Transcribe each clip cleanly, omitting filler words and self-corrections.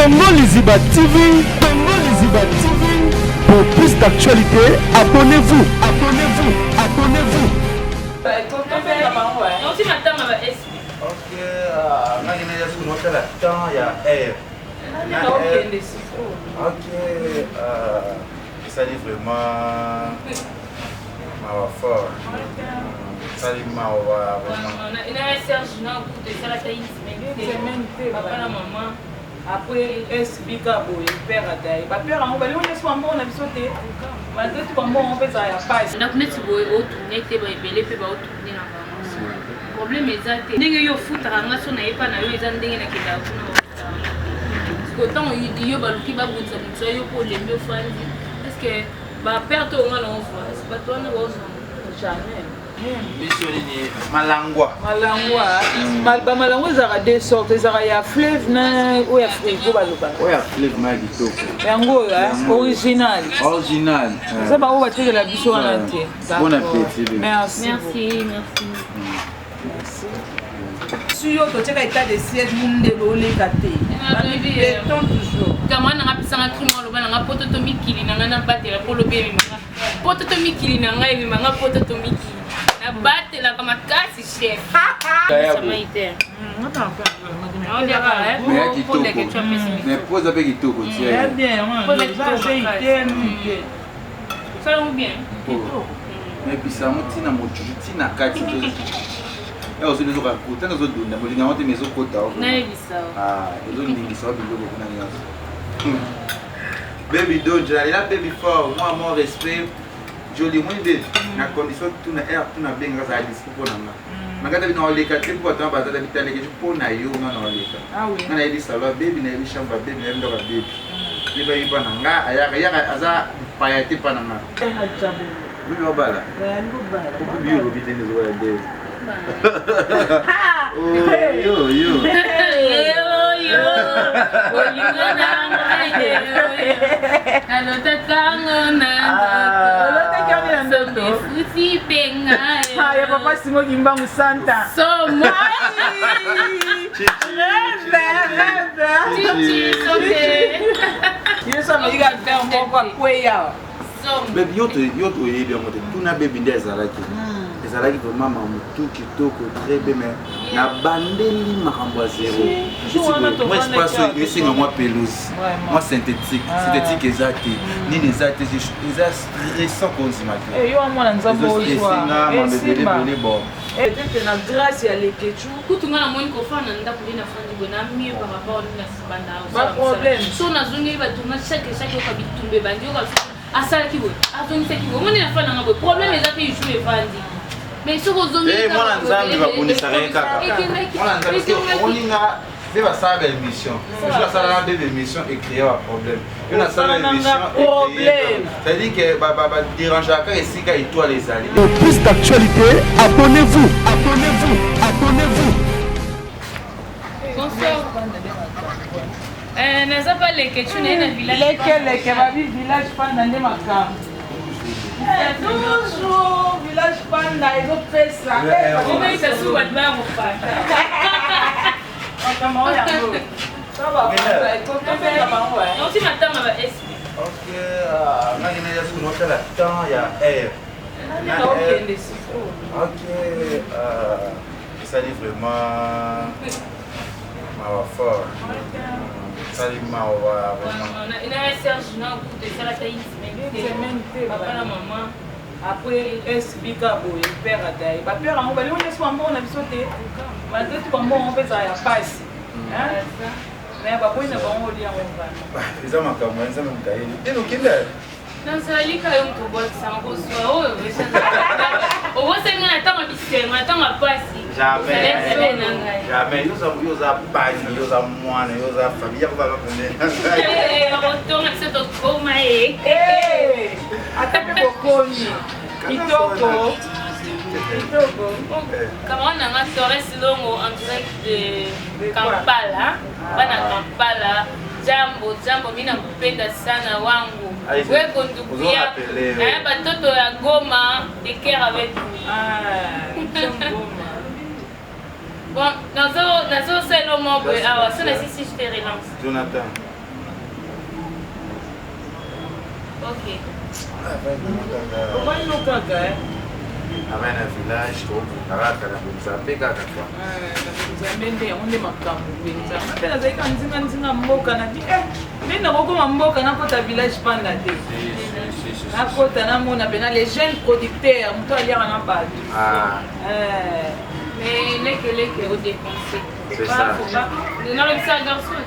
Congo Liziba TV, Congo Liziba TV. Pour plus d'actualité, abonnez-vous, abonnez-vous, abonnez-vous. Ok, ça dit vraiment fort. Ça dit après explica boy père adai ba père ngo bali on soit bon na bisote ba tout ba bon on fait ça ya pas na kuneti boy o tourner te ba ebele pe ba o tourner na vraiment problème ezate ndenge yo futra nga so na yepa na yo ezande ndenge na kenda kuna ko tant yo ba luki ba butsa mutsa yo ko lembe fandi parce que ba père to nga na on voit c'est pas toi na bo jamais malangwa malangwa ezaka deux sortes ezaka ya fleuve na oyo ya frigo baloba oyo ya fleuve ma kitoko yango original eza bango batekela biso wana te. Bon appétit. Merci. Sur totika état de siège mundelo oleka te béton toujours kama nanga pisanga crime loba nanga poto to mikili nanga na batela polo be manga poto to mikili nanga e manga poto to mikili na batela kama kasi chef samaiter on dirait mais pose avec kitoko tiens bien ça c'est idée ça va bien mais bisa mutina mochuchu tina kati et aussi les autres côtés nous autres na bolinga wote mezo kota na ebisa les autres ndingisa biloko kuna nyaso baby doja la baby fort moi mon respect joli mwinde na condition tuna air tuna benga za disco pona ngata bina oleka te pour attendre bazata bitale ke pona yo ngana oleka ngana yeli salwa baby na yeli shamba baby na ndo ka baby liba yipa na nga ayaka aza payate pana nga bibi obala bibi bitende zo ya baby ya papa Simo Kimbangu Santa baby yoto yebi yango te tuna baby nde ezalaki vraiment mamutu kitoko très bien mais na bandeli makambo ya zéro moi espace esenga mwa pelouse mwa synthétique eza te nini eza te eza stressant kozima te yo mwana nzambe esenga mabebele bon peut-être na grâce ya lekechu kutunga na moni kofana ndako lina fandi bona mieux par rapport à sibanda pas problème so na zungi ba tunga chaque okabitumbe bandi oka asala kibo atonisa kibo moni na fana ngabo problème eza pe joue fandi mais ce que vous avez mwana nzambe babundisa rien kaka mwana nzambe oninga be basala émission je la sala de émission et créer un problème yo na sala émission problème c'est à dire que ba déranger ka esika étoile les alliés. Pour plus d'actualité, abonnez-vous. Bonsoir. Naza pas les questions na village. Lesquels babi village panda nde makam. Toujours village panda ezo pesa. On a ça sous votre main pour pas. Kama oya ngo. Sawa kwa Non si madame va SP. OK, ngani na yasu no tala temps ya air. OK, ça dit vraiment fort. Ça dit vraiment. Il a un Serge na coup de ça la taille mais papa la maman après explica boy père adai ba père ngo bali on soit bon na bisote ba tout ba bon on fait ça ya passe mais ba boy na ba on lia on va ils ont makambo ils ont mkaeli teno kile dans ça li ka yo to bot ça ngo so o o se ngana tama bisenga tama passe jamais yo za bani yo za mwana yo za famille ko ba on retourne à cette coma atape bokoni kitoko kama on a Torres Longo en direct de Kampala bana Kampala jambo mina kupenda sana wangu wewe kondukia na batoto ya Goma de cœur avec bon nazo c'est le mot ça na si je te relance Jonathan Ok. Ovani no kaka Amène un village, Araka, la Mozambique, Kakwa. Nzambe nde yango nde makambo mpenza mpe nazali ka nzinga mboka na di nde nakokoma mboka nakota village panda te nakota namona mpena les jeunes producteurs moto aliaka na bato Mais leke au dépenser. C'est ça. Non, le petit garçon.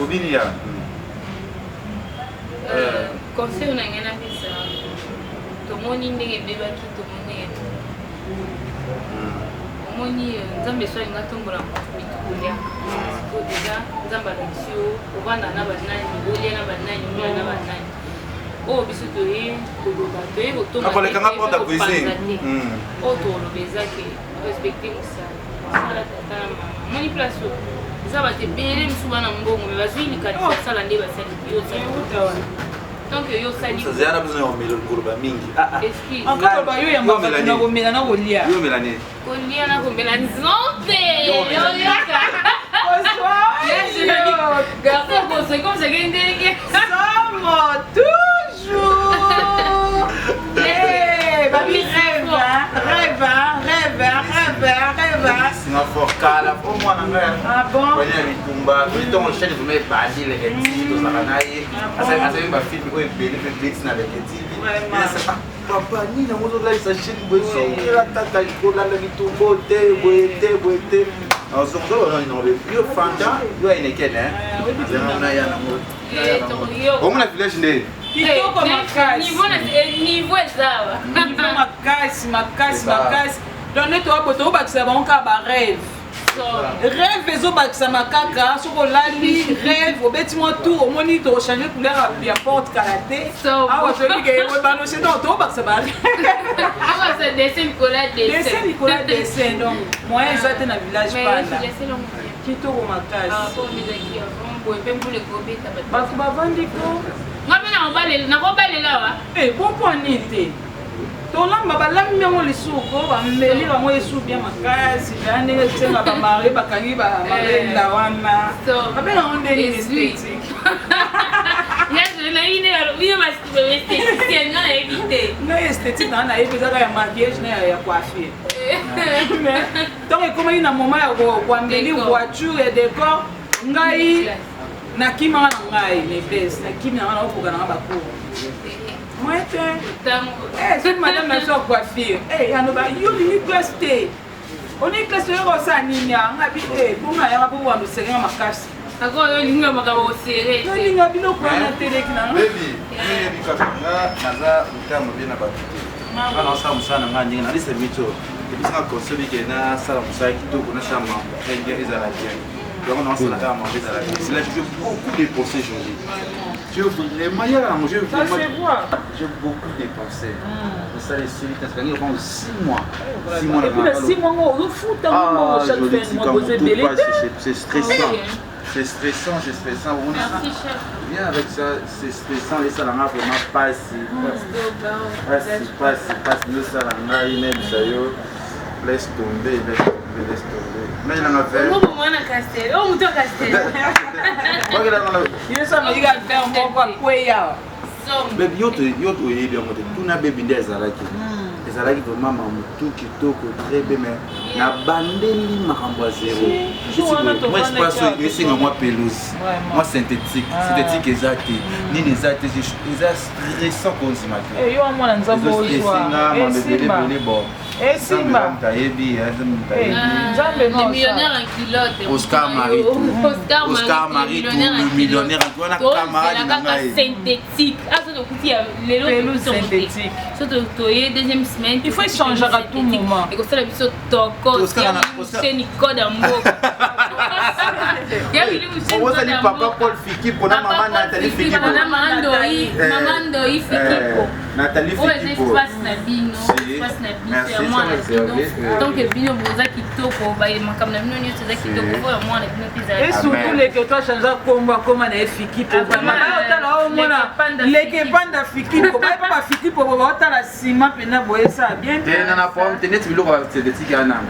Obinia. Conseil on a gagné ça. Tout le monde est bébé qui tout le monde est. Moni nzambe so inga tombola mitukulia. Ko déjà nzamba luxio, obanda na banani, olia na banani, olia na banani. Oh biso toye koloba toye kotonga. Après quand on a cuisine. Oh to lo bezake respecter ça. Sala tata mama. Moni place ça va te belé msuba na mbongo mais bazui likati sala nde basali yo ça. Donc yo sali. Ça zana besoin de melo koloba mingi. Excuse. encore ba yo yamba na komela na kolia Yo melanie. Kolia na kombela nzombe. Yo yaka. Garçon, c'est comme ça qu'il dit. Sommes toujours. Babi rêve. Sinon faut cala, pour moi na ngaya. Ah bon? Kwenye mitumba, tulitoka shani vume badi le keti to sakanaye. Asa ba film ko ebele pe blitz na le keti. Papa ni na moto la isa shani boso. Ila tata ikola le mitumbo te boete. Alors on a yo fanda, yo ine kene. Azema na ya na moto. Como na village ne? Kitoko makasi. Niveau zawa. Niveau makasi. Donc neto aboto obakisa banka ba rêve. Rêve ezobakisa makaka soko lali rêve obeti mo tour omoni to changer couleur ya porte kalaté. Ah je dis que ba no c'est donc to obakisa ba. Ah c'est dessin Nicolas dessin. Donc moyen ezate na village panda. Kitoko makasi. Ah pour les qui avant bon même pour les gobé ta ba. Ba kuba vandiko. Ngapena na kobalela wa. Eh bon point nité. Tolamba balami yango lisuko bameli bango esu bien makasi ndenge tsenga bamare bakangi bamarenda wana babela ngo ndenge esthétique Yes, na ine yo esthétique na éviter. Na esthétique na yebi ezaka ya maquillage na ya coiffure. Donc ekoma ina moment ya kwambeli voiture et décor ngai nakimanga na ngai nebes nakimanga na okoka na bakuru. Moi, c'est madame la soeur coiffure. Eh, Yanoba, you need to stay. On est classé au Sanina, on habite, pour moi, il y a beaucoup de serrer ma casse. D'accord, il y a un serré. Il y a un bilot pour la télé. Baby, il y a Naza, Mutamo, bien abattu. Alors, ça, Moussa, n'a pas dit, n'a dit, c'est mytho. Et puis, ça, quand celui qui est là, ça, Moussa, qui tourne, on a ça, il y a des arabiens. Donc, on a ça, on a mangé des arabiens. C'est là que j'ai beaucoup dépensé aujourd'hui. Les manières à manger, j'ai beaucoup dépensé. Ça, les séries, parce qu'ils prennent 6 mois. 6 mois. Et puis, 6 mois, on fout un chaque fin. C'est stressant. C'est stressant. Viens avec ça, c'est stressant. Les salariés vraiment passent. Le salarié, il aime ça. Laisse tomber. Mais il en a fait. Il est ça, mais il a fait un bon quoi. Baby, yo to yebi yango te tuna baby nde ezalaki vraiment mamutu kitoko très bien mais na bandeli makambo ya zéro moi je pense que esenga mwa pelouse moi synthétique eza te nini eza te eza stressant konzima te yo mwana nzambe esenga mabebele bon Simba. Millionnaire en culotte. Oscar Marie, le millionnaire en culotte. Synthétique. Ah, c'est synthétique. Deuxième semaine. Il faut échanger à tout moment. Et comme ça, la biso toko. C'est Nico d'Ambo. On va dire papa Paul Fiki pour la maman Nathalie Fiki. Maman Doi Fiki. Nathalie Fiki. Donc bino boza kitoko ba makamna bino nyo tza kitoko po ya mwana bino pizza et surtout les que toi changer komba koma na fiki po mama otala o mona leke panda fiki po ba papa fiki po ba otala sima pena boye ça bien tena na pomme tena tu biloko synthétique ana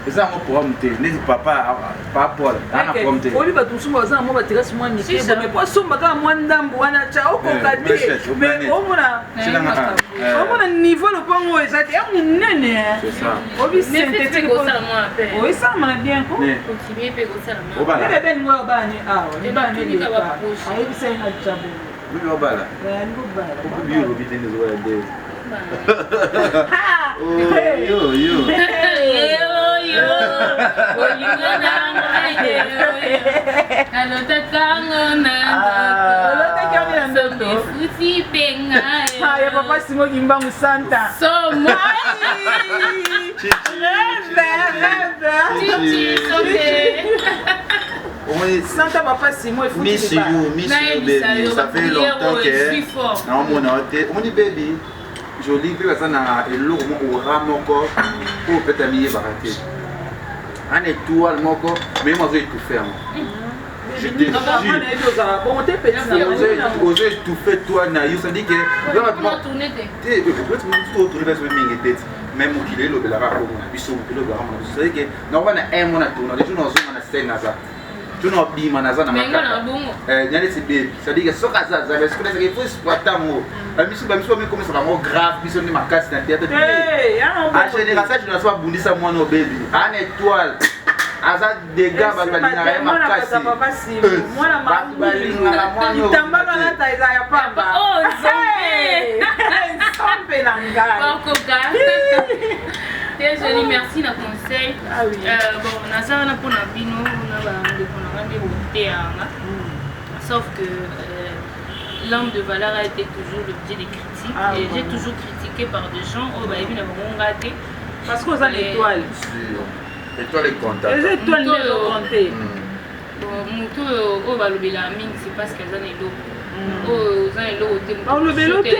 eza ngo programme te neti papa Paul ana programme te oli batusumba baza na mwa batirasi mwa mike me po asomba kaka mwa ndambu wana tya okoka te me omona niveau lopango oyo eza te ya monene obisynthétique oesalama na bien ko ebebeningo oyo bani awa ebaneleka ayebisai na jabo obala obiolobi te nezokoya de ya papa Simo Kimbangu Santa Santa papa Simo miss you baby ça fait longtemps que na mona hote on dit baby joli pe ça na eloko mo ramoko pour peut-être mieux baraté un étoile moko mais moi je vais tout faire je te jure osé tout fait toi na yo ça dit que même qui est le la rako na biso le garama c'est que na wana un mona tourna les jours na scène ça tu n'as pas dit manaza na makaka nyale c'est baby ça dit que soka ça parce que il faut exploiter mo biso mais comme ça mo grave biso ni makasi na théâtre en général ça tu dois pas bundisa moi no baby en étoile aza dégâts balinga ya makasi papa si mwana malinga itambaka na taiza ya pamba oh sampe na ngai désolé merci na conseil bon naza na pona bino na ba ndeko na ngande boteanga sauf que l'homme de valeur a été toujours l'objet des critiques et j'ai toujours critiqué par des gens oh bah ebi na bango ngate parce que aux étoiles étoile est contente les étoiles ne sont comptées bon muto oh ba lobela mingi c'est parce qu'elles ont elo oh za elo te ba lobelo te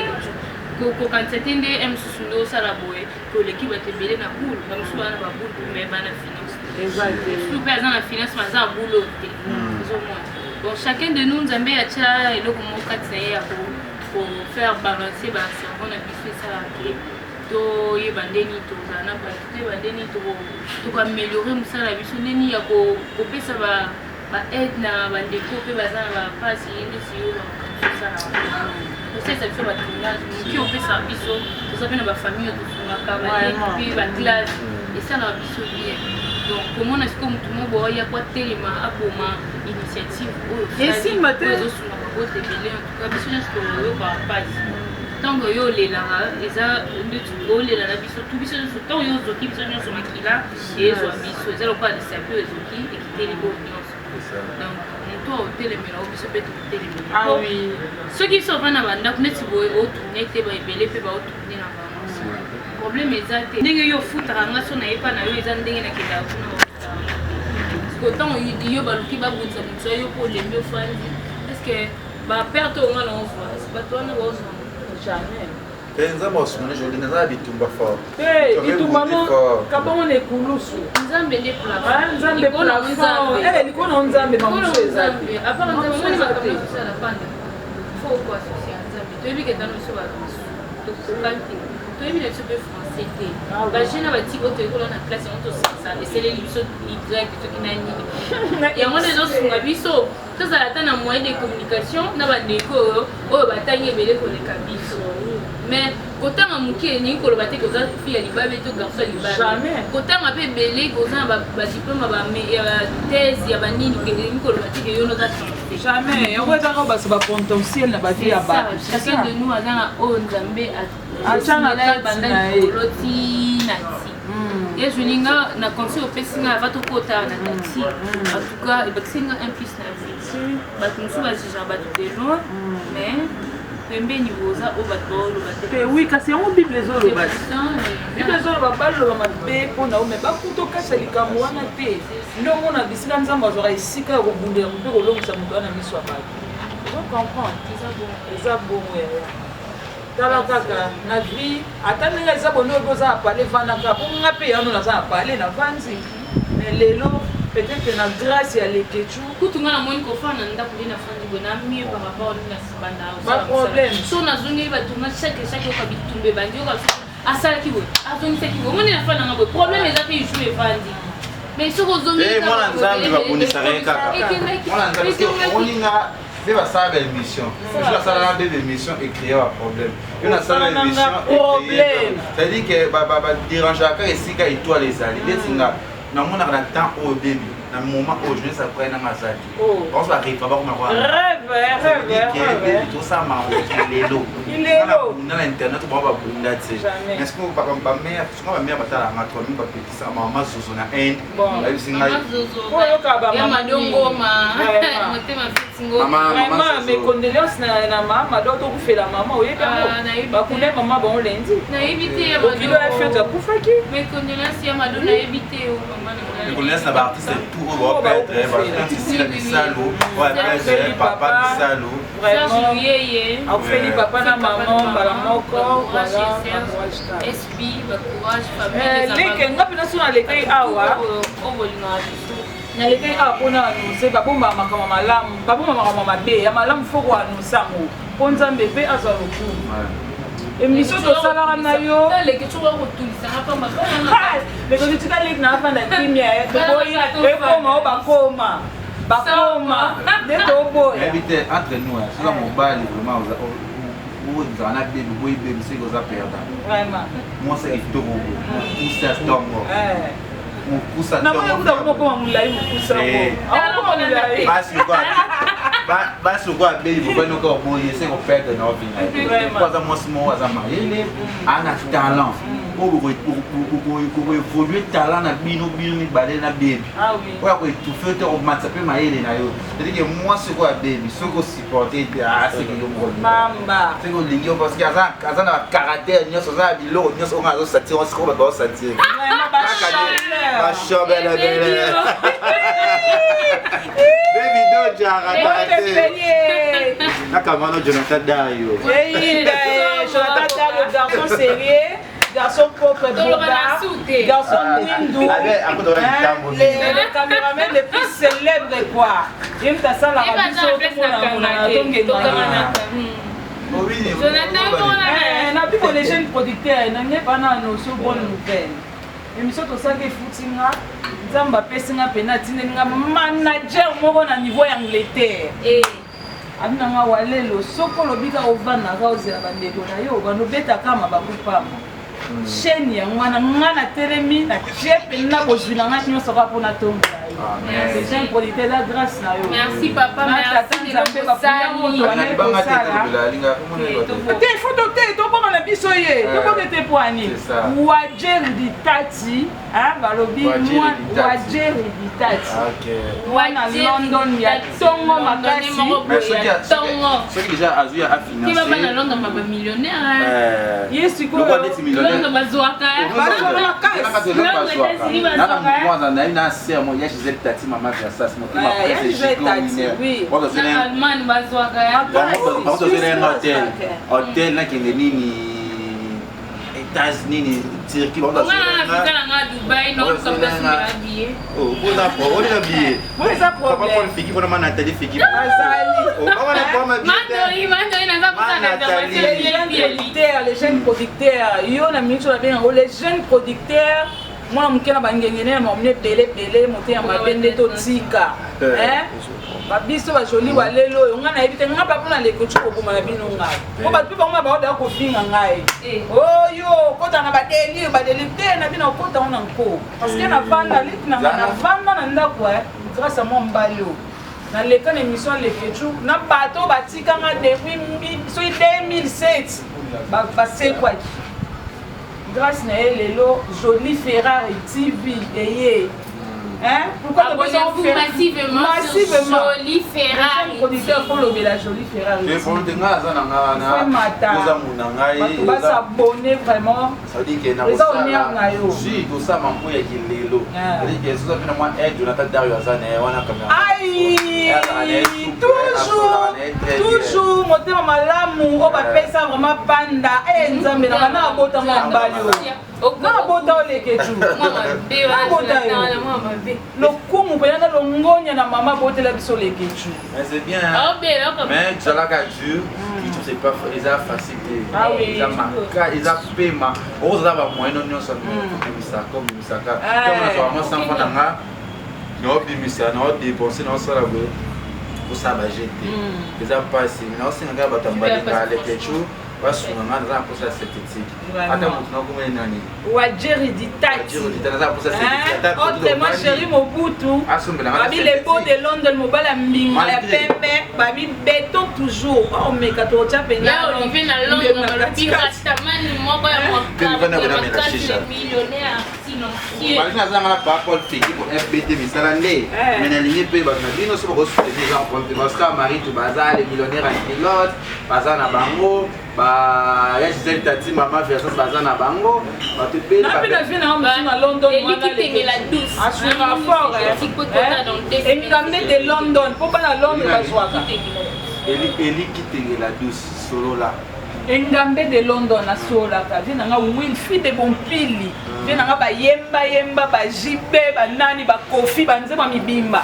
ko quand c'était nde msusundo sala boye ko l'équipe a tebele na boule ba msusu bana ba boule mais bana finance exactement super dans la finance mais za boulot te bon chacun de nous nzambe ya cha elo ko mo katsa pour faire balancer ba cerveau na biso ça qui to yebandeni to zana ba to yebandeni to améliorer musala biso neni ya ko pesa ba aide na bandeko pe bazana ba passe yende siyo ça c'est ça sur la tournage qui on fait ça biso to ça na ba famille to sunga kama puis ba classe et ça na biso bien donc comment est-ce que mutu mo boya kwa telema aboma initiative et si matin zo sunga ba te bele en tout cas biso juste ko ba passe tango yo lela eza ndetu olela na biso tu biso tant yo zoki biso nyonso makila et zo biso eza lokwa de sape zoki ekiteli bo nyonso donc moto otelemela obiso mpe totelemela oui soki biso bana bandako neti boye otourne te baebele mpe baotourne na bango problème eza te ndenge yo ofutaka nga so nayepa na yo eza ndenge nakendaka kuna bafutaka parceque otango yo baluki babundisa moto yo mpo olembi ofandi estce baperte onga na ozwa bato wana baozwa jamais nzambe osumoni joli naza bitumba fort bitumba mo kabongo na ekulusu nzambe nde nzambe plafond likona nzambe mamusu eza te apart nzambe moni makambo na panda faut quoi associer nzambe toyebi ke tano biso tokokante toyebi na biso mpe français te bagene batiki oyo toyekola na classe yango tosisa eseleli biso y soki na nini yango nde ezosunga biso tozala ata na moyen de communication na bandeko oyo batangi ebele koleka biso mais kotanga moke elingi koloba te koza fille ya libabe to garçon ya libabe kotanga mpe ebele koza na badiplome ya thèse ya banini elingi koloba te keyo noza chance jamais yango ezaka baso bapotentiel na bavie ya bato chacun de nous aza na oyo nzambe atia na kati na ye oloti na ti ye jolinga na conseil opesi nga ava tokota na tati en tout cas ebakisi nga un plus na vie bato mosusu bazija bato de loin mais pembeni boza oyo bato baoloba te oui kasi yango bible ezoloba bible ezoloba baloba mabe mpona o me bakutokasa likambo wana te nde omona bisika nzambe azwaka esika ya kobundela mpe kolongisa moto wana miso ya bato ocomprendre eza bongo yaya tala kaka na vie ata ndenge eza bono oyo oza apale vandaka mpo nga mpe yano naza apale na vanzi mais lelo peut-être na grâce ya leketu kutu nga namoni kofana na ndako nde nafandi boye na mieux par rapport nde nasibanda ba problème so nazongi batonga chaque yoka bitumba ebandi yoka asalaki boye azongisaki boye omoni nafandanga boye problème eza mpe jour evandi Mais ce qu'on zombi. Eh, moi, l'ensemble va bonner ça rien kaka. Moi, l'ensemble, on y a. C'est pas ça l'émission. Je suis ça dans des émissions et créer un problème. Il y a ça l'émission et créer. C'est-à-dire que déranger quand ici quand il doit les aller. Les tinga. Na mon a temps au début. Na moment où je ça prend na masaki. On va arriver pas comme moi. Rêve. Tout ça m'a il est lourd. Il est lourd. Dans l'internet on va bunda c'est. Est-ce que pas comme pas mère, parce que ma mère batala na toi même pas petit ça maman zozo na un. Bon. Là singa. Ya madongo ma. Motema fitingo. Vraiment mes condoléances na maman d'autres ku fait la maman oui ba ku maman bon lundi. Na éviter ya madongo. Il a fait ça kufaki. Mes condoléances ya madongo na éviter au maman. Les connaissances d'artistes tout au père, ici la Bissalo, ouais, papa Bissalo. Vraiment. On fait les papa na maman, bala moko, voilà. Esprit, courage, famille. Les que nga pina suna lekai awa. Na lekai awa pona annoncer babomba makama malamu, babomba makama mabe, ya malamu foko annoncer ngo. Ponza mbebe azwa lokumu. Émission tosalaka na yo leki tu bakotulisa apa makana leki totika leki na afanda kimia ekoma o bakoma nde toboya éviter entre nous soka mobali vraiment vous en avez des boy baby c'est que ça perdre vraiment moi c'est kitoko pousse stongo on pousse na moi kuta koma mulai mukusa ko mulai basi kwa bei bobano ko moye c'est qu'on perd de notre vie kwa za mosimo za maele ana talent pour évoluer talent na bino ni balé na baby ah oui ouais ko tout fait to matsa pe maele na yo c'est que moi c'est quoi baby ce qu'on supporter c'est que yo mamba c'est qu'on lingi parce que azana caractère nyoso za bilo nyoso nga zo satir on se ko ba satir ba chabelle belle baby do jara Nakamano Jonathan Dayo. Jonathan Dayo, garçon sérieux, garçon propre, garçon Windou. Le caméraman le plus célèbre quoi. Il me t'a ça la Jonathan, les jeunes producteurs, n'ont pas nos bonnes nouvelles. Émission to ça que foutinga, nzamba pesinga penalty nga manager moko na niveau ya Angleterre. Abinanga walelo soko lobika ovana kaozela bandeko na yo banobeta kama bakupama. Chaîne ya ngana telemi na chepe na kozwila nga nyonso ka pona tonga. Les gens producteurs la grâce na yo. Merci papa, merci de Te photo te to banga na biso ye. To banga te poani. Wajeri di tati, hein balobi moi wajeri di tati. OK. Wana London ya tongo makasi. Ceux qui déjà a vu à financer. Qui va pas dans London ma millionnaire. Yes ko. London bazwaka. Tati maman de ça c'est mon Allemagne bazwaka hôtel là qui est nini États-Unis Turquie on va Dubaï non comme ça sur billet oh bon d'accord on est habillé moi ça problème papa pour fiki pour ma Nathalie fiki azali oh on va pas ma billet Mandori na ça les jeunes producteurs yo na minute la bien les jeunes producteurs moi mukena bangengene m'emmener belé monter en mabende to tika hein babiso ba joli walelo yo ngana ebite ngapa pona leko tshoko boma na bino ngai ko ba tu ba ngaba ba da ko finga ngai oh yo kota na badeli te na bino kota ona nko parce que na vanda lit na vanda na ndako grâce à mon mbalo na leka na émission le kechu na bato batika nga depuis 2007 ba c'est quoi grâce na lelo Jolie Ferrari TV et hein pourquoi abonnez-vous massivement Jolie Ferrari producteur pour le la Jolie Ferrari je pour te nga za na nga za ngai ba s'abonner vraiment ça dit que na yo si tout ça mambo ya kilelo dit que ça fait moi Jonathan Dario za na wana caméra aïe toujours motema malamu o ba pesa vraiment panda nzambe na bana bota mbali na bota oleketu le kumu pena longonya na mama botela biso leketu mais c'est bien mais tu as la capture c'est pas eza facilité Ah oui. eza maka eza pema oza ba moyen non nyonso bimisaka comme na vraiment sans fois nanga no bimisa no dépenser no sala bo pour ça ba jeter eza passé na osinga ba tambali ba le kechu basunga ngana za pour ça synthétique ata mutu na komena nani wa jeridi tati za pour ça synthétique autrement chéri Mobutu babi les beaux de London mobala mbinga ya pembe babi béton toujours on me kato cha pena là on vient à Londres babi rastamani moko ya mwaka millionnaire sinon malina za ngana pa Paul Fiki pour FBT misala nde mena ligne pe ba na bino so ko soutenir en compte parce que Marie tout bazar les millionnaires en pilote bazar na bango ba ya Gisèle Tati maman version bazar na bango ba te pe na pena vina na London wana les la douce asura fort engambe de London po bana Londres bazwaka Eli kitenge la douce solo là engambe de London na solaka vina nga Wilfried de Bompili vina nga ba yemba ba jibe ba nani ba kofi ba nzema mibimba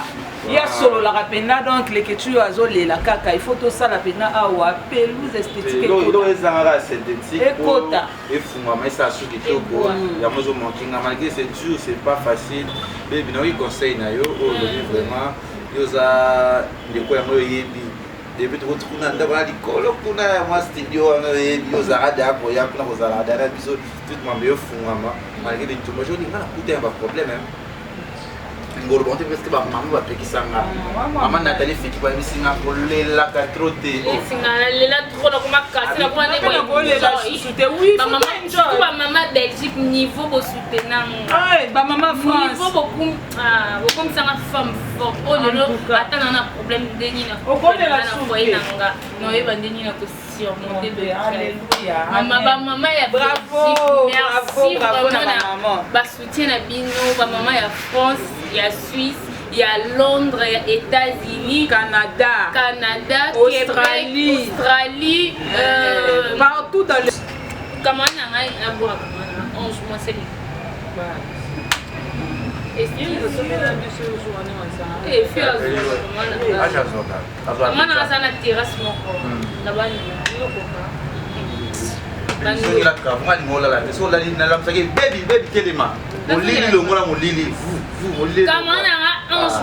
ya solo la rapena donc les ketu azolela kaka il faut to sala pena awa pelouse esthétique do ezanga synthétique ekota efunga mais ça suki toko ya mozo mankinga malgré c'est dur c'est pas facile mais bino qui conseille na yo aujourd'hui vraiment yoza ndeko ya moyo yebi depuis tout kuna ndaba likolo kuna ya moi studio na yebi yoza ada ko ya kuna kozala ada biso tout mambe yo funga malgré tout moi je dis ngana kuta ya ba problème ngoro bonte parce que ba maman ba pekisanga maman Nathalie Fiki ba misinga kolela ka troté singa lela trop na kuma kasi na kwa ndeko kolela souté oui ba maman Belgique niveau bo soutenang ba maman France niveau beaucoup beaucoup sanga femme fort oh lelo atana na problème ndeni na okolela na foyer nanga no yeba ndeni na ko surmonter de alléluia maman ya bravo merci bravo na maman ba soutien na bino ba maman ya France ya Suisse, il y a Londres, il y a États-Unis, Canada, Australie, partout dans le. Comment on a boire 11 mois c'est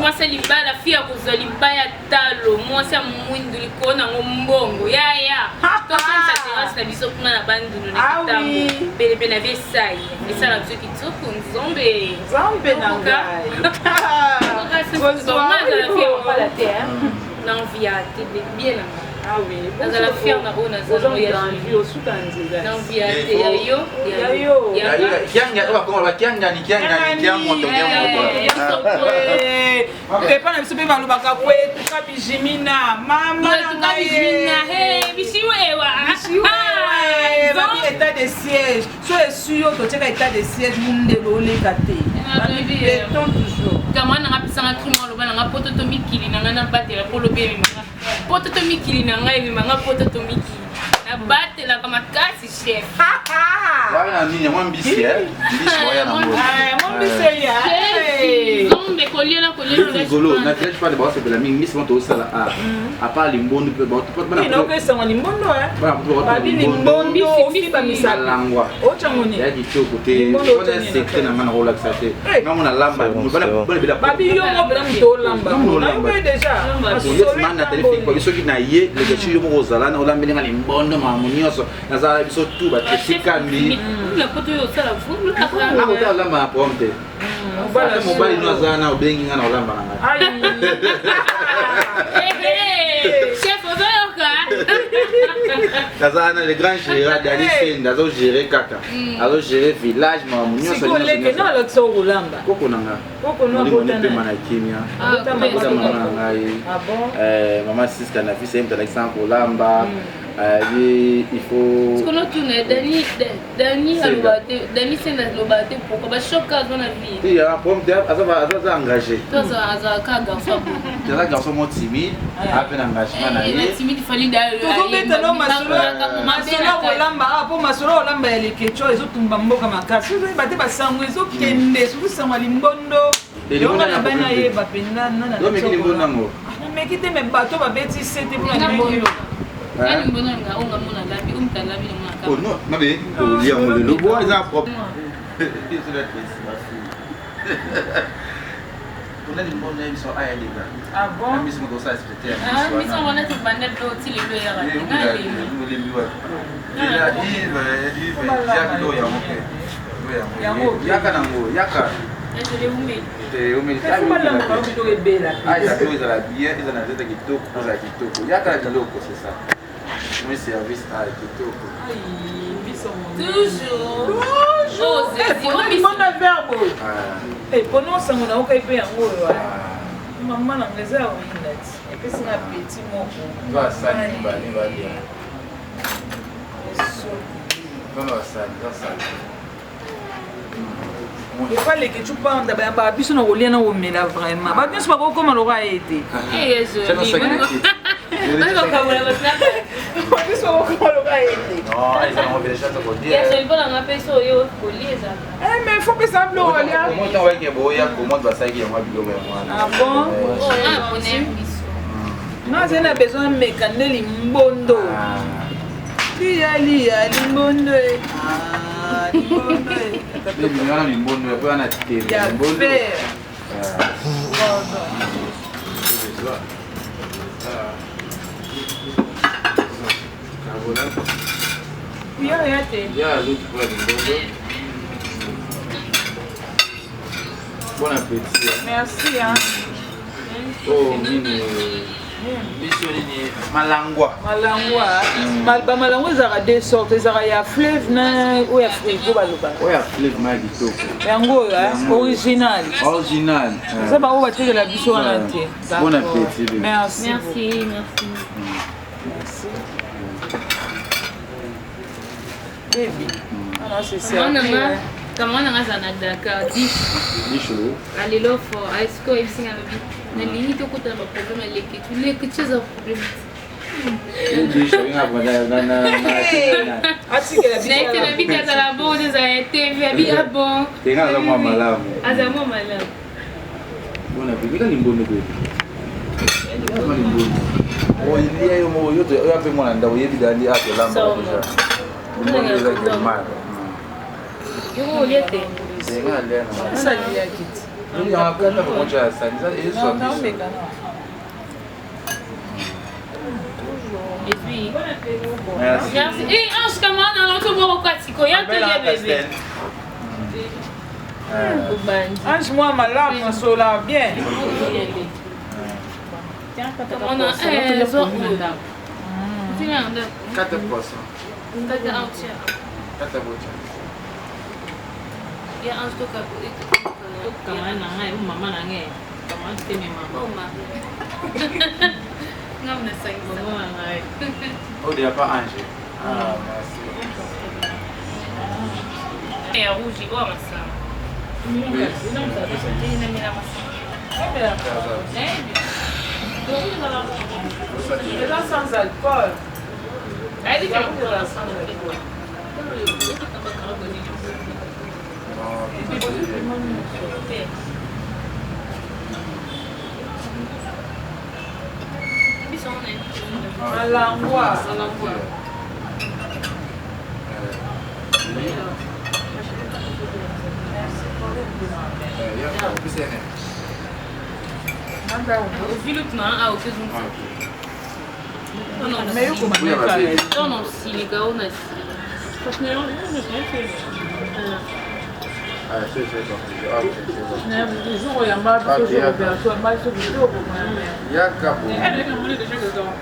moi c'est liba la fille à cause liba ya talo moi c'est mwindu likona ngombongo ya to ça terrasse na biso kuna na bandulu na kitambo bele bele na vesai esa la biso kitoko nzombe na ngai la fille on la terre na envia te bien ah oui dans la fière na ona za no ya envie osukanzela na envie ya yo kianga ba ko ba kianga ni moto pepa na biso pe balobaka kwetu kabijimina mama na kabijimina bishiwewa babi état de siège so esuyo totieka état de siège mundelo oleka te beton toujours kama na ngapisanga crime aloba na ngapoto to mikili na ngana batela kolobe mimanga poto to mikili na ngai mimanga poto to mikili na batela kama kasi chef wana nini mwambisi mbisi waya na mbo mwambisi ya zombe koliola golo na tele pas de boss de la mingi mbisi moto sala a part limbondo pe ba to pas na ko sanga limbondo babi limbondo ofiba misala langwa ochangoni ya kitoko te ona secte na mana relaxation na mona lamba babi yo mo bela mto lamba na déjà so man na tele fik ba biso ki na ye le gachi yo mo zala na olamba linga limbondo mamunioso na zala biso tu ba tesikandi la poto yo sala vumbu na ko lamba pompe bala mobali no zana obengi ngana olamba na ngai chef ozoyoka kazana le grand gérard dali senda zo gérer kaka azo gérer village mamunioso siko leke na lo tso olamba koko nanga koko no bota na mana kimia bota mama ngai mama sister na fils aime Alexandre olamba il faut ce qu'on a tourné Dani Dani c'est dans le bâtiment pour pas choquer dans la vie il y a un problème ça engagé toi ça ka garçon là garçon mo timide à peine engagement na il est timide il fallait d'aller to beta no masolo olamba po masolo olamba ya lekecho ezotumba mboka makasi bate basango ezokende sokusangwa limbondo yonga na bana ye bapenda nana do meki limbondo nango meki te me bato babeti sete pour limbondo Nani mbona nga mona labi umtalabi na mona. Oh non, na be, o lia mo le bois ils en propre. On a des bonnes amis sont à les gars. Ah bon? Amis sont comme ça secrétaire. Ah, mais ça on a tout bandé petit les deux là. Nous les mieux. Il va Jacques do ya mo ke. Yaka nango, yaka. Je l'ai oumé. Ah, il a tout, ils ont la bien, ils ont la tête qui toque, ils ont la qui toque. Yaka la biloko, c'est ça. Mon service à qui toque. Toujours. Oh, c'est Bonne verbe. Ah. Eh, pendant ça, on a aucun pays en haut. Maman, on les a en minute. Et puis, c'est un petit mot. Va ça, il va bien. Va ça. Il fallait que tu parles d'abord. Puis, on a oublié de me la vraiment. Bah, bien sûr, comment on aura été. Eh, je mais il faut que ça me non, j'ai besoin de mécaner l'imbondo. Lia, l'imbondo. Bon appétit. Merci. Hein. Oh, mini. Malangwa. Malangwa, ils ont deux sortes. Ils ont ya fleuve ou ya frigo. Oui, ya fleuve ma gito. Yango, original. Original. Ça va où va tirer la biche en entier. Bon appétit. Merci. Baby. Alors c'est ça. Comment on a Dakar 10 allez l'offre est-ce que il s'est avec na limite au côté de problème les que tu as problème na bika za la bonne za TV bien bon tenga za mwa malamu azamo malamu bona bika ni mbono kwetu ni mbono o ilia yo mo yote yo ape mwana ndawo yebi dali ake lamba deja mbono za kemara yo liete tenga lena Ça lui a quitté. il y a un peu de concha ça ils sont et puis merci et Ange comment dans l'autre bois quoi tiko ya te bébé Ange moi malade on se lave bien. Tiens on a un zo tu n'as 4%. 4 ya Ange toka kama na ngai mama na ngai kama teme mama ngamna sai mama ngai Oh, il n'y a pas Ange. Ah, merci. et rouge ou amassa non ça c'est une mira massa C'est là sans alcool. elle dit que la sans alcool Malangwa. Philippe na au que non Mais comment non non si les gars on a parce que non Ah, c'est les jours il y a mal de choses opératoire mal de vidéo pour moi. Yaka bon. Elle est comme les choses dedans.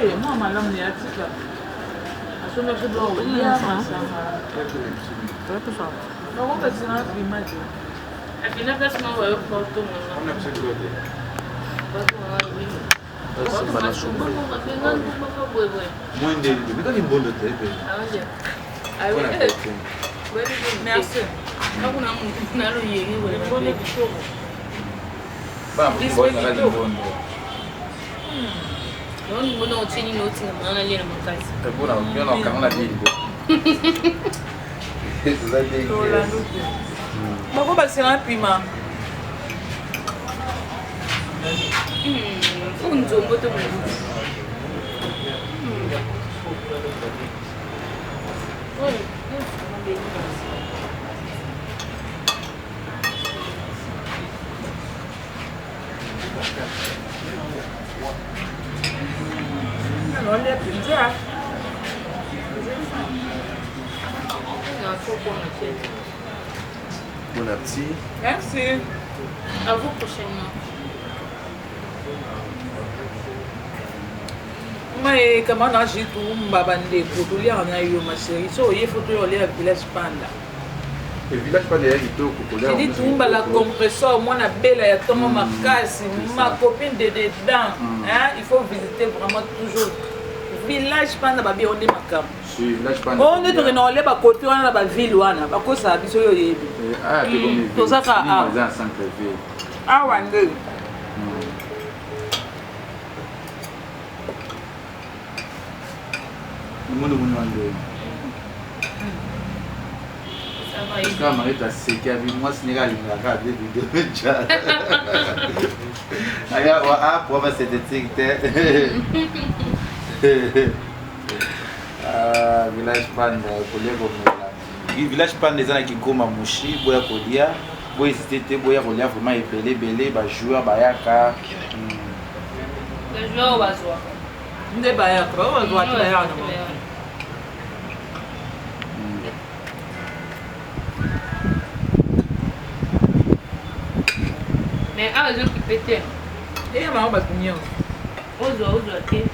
Eh moi madame ni atika. Asoma que doit oui ça. Non on va se rendre image. à final place moi ouais photo On a besoin de l'autre. Moins de lui. Mais quand il est bon de tête. Bon appétit. Merci. Bah, bon, on a dit bon. C'est bon, on a dit. C'est ça dit. Bako basela pima. Nzongo to Bon appétit. Merci. À vous prochainement. Mais comment on a dit tout mbabande pour tout lire en aïe ma chérie. So il faut tout lire village panda. Le village panda est tout cocolé. J'ai dit tout la compresseur moi na belle ya tomo makasi ma copine de dedans. Hein, il faut visiter vraiment toujours village panda babi on est makam. Si village panda. On est dans les ba côté on a ba ville wana ba ko sa biso yo yebi. Ah, c'est comme to saka ah. Dans centre ville. Ah wande. Mundo mundo. Ça va. Quand Marie t'a séqué avec moi, ce n'est pas l'ingaka de vidéo déjà. Aya wa a pour va cette étiquette. Ah, village panda kolé comme village panda ezana ki goma mushi boya kolia boya c'était boya kolia vraiment belé ba joueur ba yaka. Le joueur va jouer. Nde ba ya ko wa doit ba ya no. Mais ah, je qui pété. Et ma ba kunyo. Ozo té.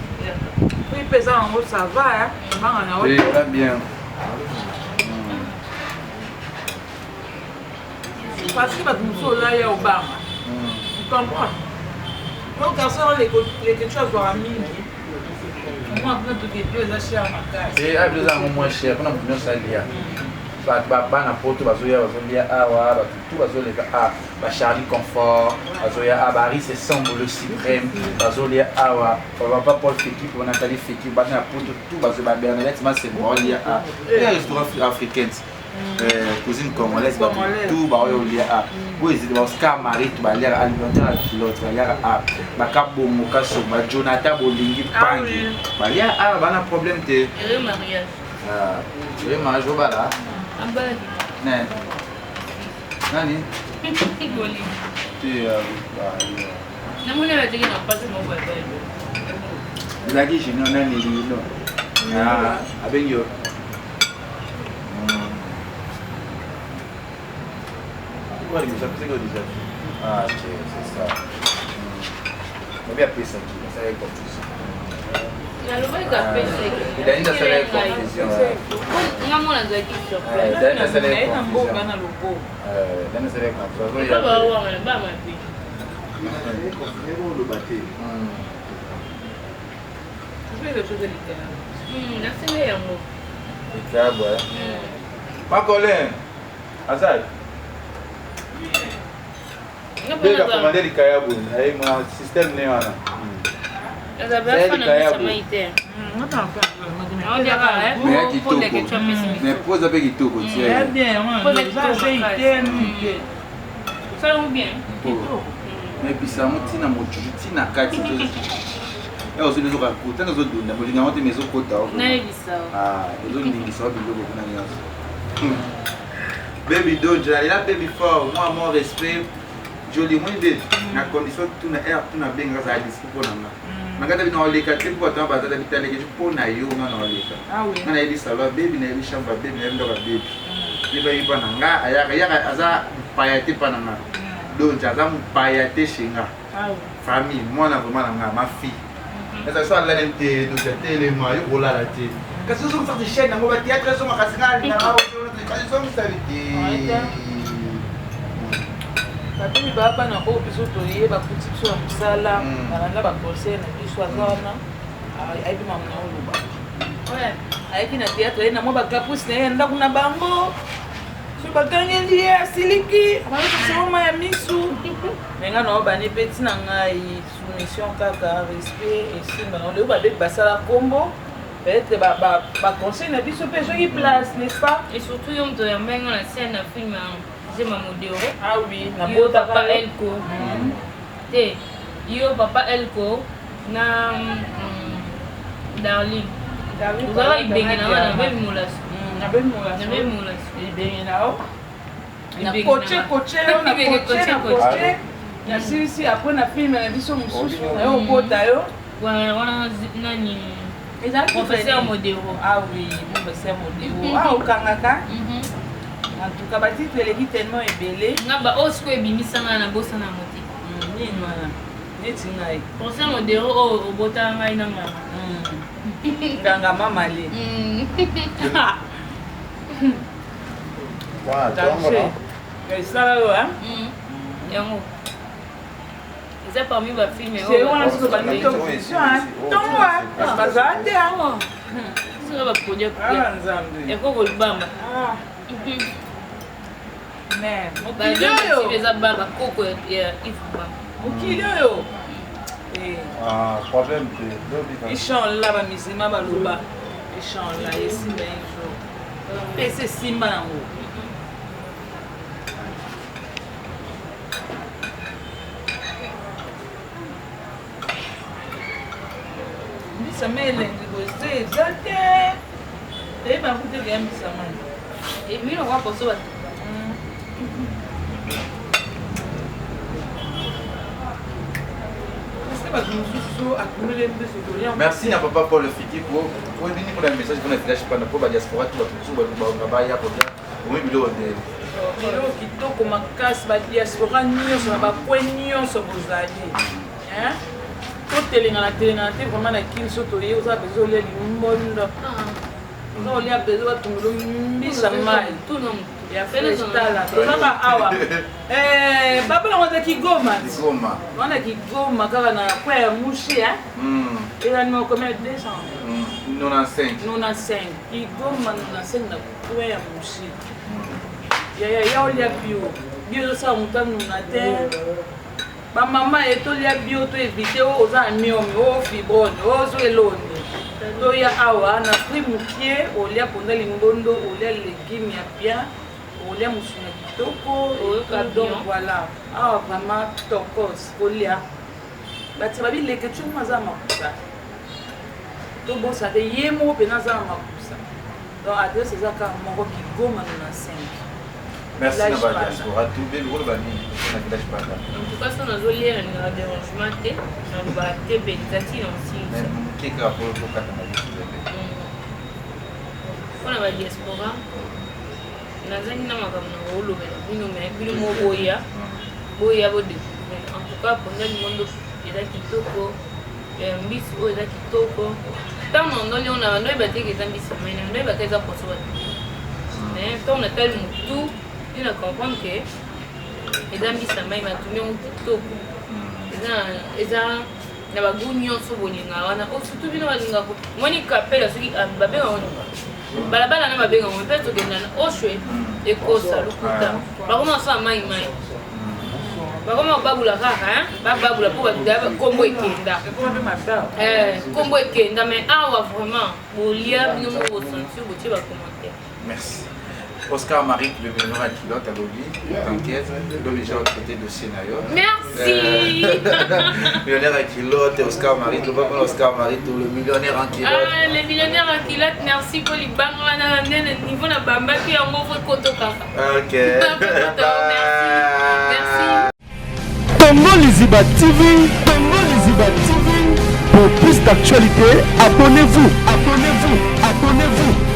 Oui, pesant en haut ça va hein. Ba na Oui, très bien. Parce que ba muso la ya obama. Tu comprends? Donc garçon les quelque chose doit mingi. Moi après tout que Dieu a cher ma case. Et a besoin moins cher, on a besoin ça lia. Ba na poto bazoya bazolia awa ba tout bazoleka a ba Charlie Confort bazoya a Barry c'est semble le suprême bazolia awa ba pas Paul Feki pour Nathalie Feki ba na poto tout bazoba Bernadette ma c'est bon lia a les restaurants africains cuisine congolaise ba tout ba olia a bo ezidi ba Oscar Marie to ba lia alimentaire pilote ba lia a ba kabongo kaso ba Jonathan Bolingi pangi ba lia a ba na problème te Le mariage. ah le mariage ba là Ambali. Nani? Nani? Goli. Tu Namuna batiki na pasi mo baba. Zaki jino nani lilo. Ah, abenyo. Quoi les gens c'est déjà. Ah, c'est ça. On va appeler ça qui, ça va être confusion. Dainda sala ya confusion. Ngamona za kitu. Dainda sala ya na mboga confusion. na lobo. Dainda sala ya confusion. Baba wa baba pi. Je vais le chose littéraire. Nasema yango. Ikabwa. Makolin. Azal. Bega commander likayabu. Ai mo system ne wana. Mais pose avec kitoko Très bien, ça va bien. mais bisa mutina mojuju tina kati et aussi les autres côtés nous autres donner mais on maison kota ah les autres ni ça biloko kuna nyas baby don't la baby for moi mon respect joli moi de na condition tout na air tout na benga za dispo pour nanga nakata bina oleka te pour toi bazala bitale ke pour na yo na oleka ah oui na yeli salwa baby na yeli shamba baby na yeli ndoka baby liba yipa nanga ayaka aza payate pananga donc aza payate shinga famille moi na vraiment nanga ma fille ça soit là n'était donc c'était les moyens pour la rater parce que sont sortis de chaîne na théâtre sont makasina na ils sont stabilité batebi baba na oyo biso toyeba kuti biso ya mosala balanda baconseil na biso aza wana ayebi mamu na oloba ayeki na théâtre aye na mwa bakapusi na ye ya ndako na bango so bakangeli ye asiliki abaotoksema ya misu menga na oyo bani mpe ntina ngai soumission kaka respect esimba na oyo babebi basala kombo peut-être baconseil na biso mpe ezoki place n'est-ce pas Et surtout yo mto ya mbenga na scène na film Zema Modero. ah oui na Yo bota papa Elko. Te Yo papa Elko na Darling. Ozala ibenge na wana na bebi molasi. Na bebi molasi. Na bebi molasi. Ibenge na o. Na coaché yo na coaché. Na sisi après na film na biso mosusu na yo okota yo. Wana nani? Professeur Modero. Ah oui, professeur Modero. Ah okangaka. En tout cas, batitre eleki tellement ebele. Nga ba osiko ebimisanga na bosa na moti. Nini wana? Neti ngai. Professeur Modero o obota ngai na ngama. Nganga mama le. Voilà, donc Ça yo hein? Yango. C'est parmi ma fille mais c'est on a ce qu'on dit hein. Donc ouais, bazar te hein. C'est ba produit. Ah nzambe. Et ko bolibamba. Ah. Mais mokili yo eza baba koko ya ifuba. Mokili yo. problème ils chantent là ba misima ba loba. Ils chantent là ici mais un jour. Et c'est simba nango. Bisama elengi boze eza te. Eyeba kuteke ya bisama. Emile on va poser bato. Merci à papa Paul Fiki pour venir pour le message qu'on a fait pas pour la diaspora tout le ba ya pour bien au milieu de biloko kitoko makasi badiaspora nyonso na bakwe nyonso bozali totelengana telengana te vraiment na kini so toye oza bezo olia limbondo oza olia bezo batungelo mbisa mai ya festala tozaka awa babela waza kigoma wana kigoma kaka na kwa ya mushi eza nima combien 95 kigoma 95 na kwa ya mushi ya olia bio ezosala moto anuna te bamama etolia bio to evite oza amiomi o fibrone ozo eloni toya awa na prix mokie olia mponza limbondo olia légume ya bien olia musuna kitoko donc voilà awa vraiment tokos olia batia babileke tshuma aza makusa tobosa te ye moko mpena aza na makusa donc adresse eza kaka moko kigoma na 5. Merci à la diaspora. Tout le monde va venir. En tout cas, si on a zolé un dérangement, on va te bénir aussi. Qui est rapport au Canada? On a la diaspora. Nazani na makamna wolo bino me bino mo boya bode. En tout cas, pour le monde eza kitoko. Mbisi o eza kitoko. Tant on a no ebate ke zambisi mais no ebate za poso. Mais tant on a tel mutu il a comprendre que les amis ça m'a tout mon TikTok eza na bagunyo so bolinga wana o surtout bino balinga ko moni kapela soki babenga wana balabala na babenga mo peto kenda na oshwe e kosa lukuta bakoma sa mai bakoma babula kaka babula po badaba kombo ekenda kombo ekenda mais awa vraiment bolia bino mo ressentir botie ba commentaire. Merci. Oscar Marie, le millionnaire à Kilote à Lobby, t'inquiète, l'homme est à côté de scénario. Merci. Millionnaire à Kilote, Oscar Marie, le papa Oscar Marie, le millionnaire en Kilote. Ah, le millionnaire en Kilote, merci pour les bangs, le niveau de Bamba qui est en mauvais côté. Ok. Merci. Congo Liziba TV, Congo Liziba TV. Pour plus d'actualités, abonnez-vous, abonnez-vous, abonnez-vous.